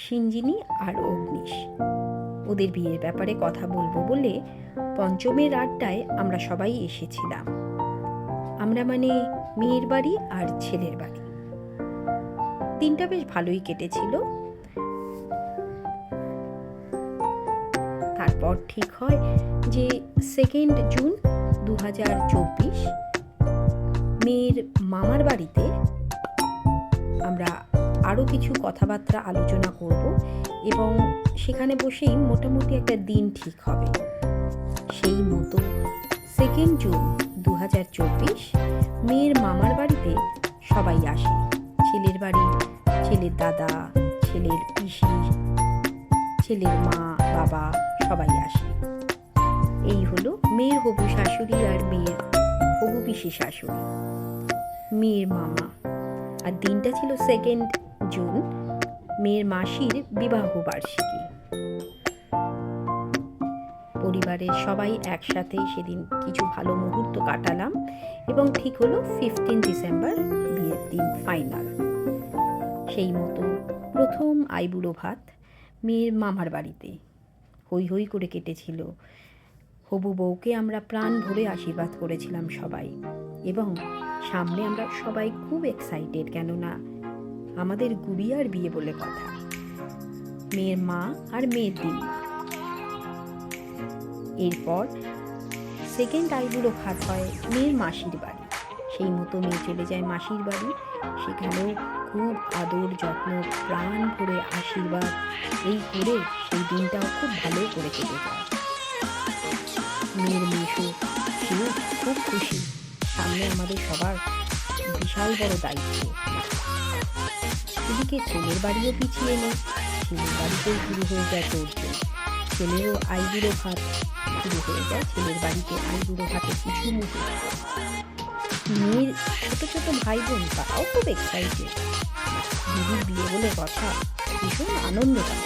সিঞ্জিনী আর অগ্নিশ। ওদের বিয়ের ব্যাপারে কথা বলবো বলে পঞ্চমের আড্ডায় আমরা সবাই এসেছিলাম। আমরা মানে মেয়ের বাড়ি আর ছেলের বাড়ি। দিনটা বেশ ভালোই কেটেছিল। তারপর ঠিক হয় যে 2 জুন 2024 মেয়ের মামার বাড়িতে আমরা আরও কিছু কথাবার্তা আলোচনা করব এবং সেখানে বসেই মোটামুটি একটা দিন ঠিক হবে। সেই মতো 2 জুন 2024 মেয়ের মামার বাড়িতে সবাই আসে। ছেলের বাড়ির ছেলের দাদা, ছেলের পিসি, ছেলের মা, বাবা সবাই আসে। এই হলো মেয়ের হবু শাশুড়ি আর মেয়ের হবু পিসি শাশুড়ি, মেয়ের মামা। আর দিনটা ছিল 2 জুন, মেয়ের মাসির বিবাহ বার্ষিকী। পরিবারের সবাই একসাথে সেদিন কিছু ভালো মুহূর্ত কাটালাম এবং ঠিক হলো 15 ডিসেম্বর বিয়ের দিন ফাইনাল। সেই মতো প্রথম আইবুড়ো ভাত মেয়ের মামার বাড়িতে হই হই করে কেটেছিল। হবু বউকে আমরা প্রাণ ভরে আশীর্বাদ করেছিলাম সবাই, এবং সামনে আমরা সবাই খুব এক্সাইটেড, কেননা আমাদের গুড়িয়ার বিয়ে বলে কথা। মেয়ের মা আর মেয়ের দিন। এরপর 2nd আইবুড়ো ভাত হয় মেয়ের মাসির বাড়ি। সেই মতো মেয়ে চলে যায় মাসির বাড়ি। সেখানেও খুব আদর যত্ন, প্রাণ ভরে আশীর্বাদ এই করে সেই দিনটাও খুব ভালো করে কেটে যায়। মেয়ের মেশো সেও খুব খুশি, সামনে আমাদের সবার বিশাল বড় দায়িত্ব। এদিকে ছেলের বাড়িও পিছিয়ে নেই, ছেলের বাড়িতেও শুরু হয়ে যায় তোড়জোড়। ছেলেরও আইবুড়ো ভাত শুরু হয়ে যায়। ছেলের বাড়িতে আইবুড়ো ভাতের কিছু মুহূর্ত। মেয়ের ছোট ছোট ভাই বোন তারাও খুব এক্সাইটেড। দিদির বিয়ে বলে কথা, ভীষণ আনন্দ পায়।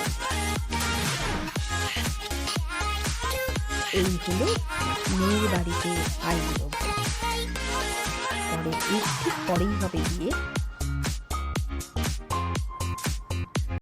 এই হলো মেয়ের বাড়িতে আইবুড়ো ভাত। পরে ঠিক পরেই হবে বিয়ে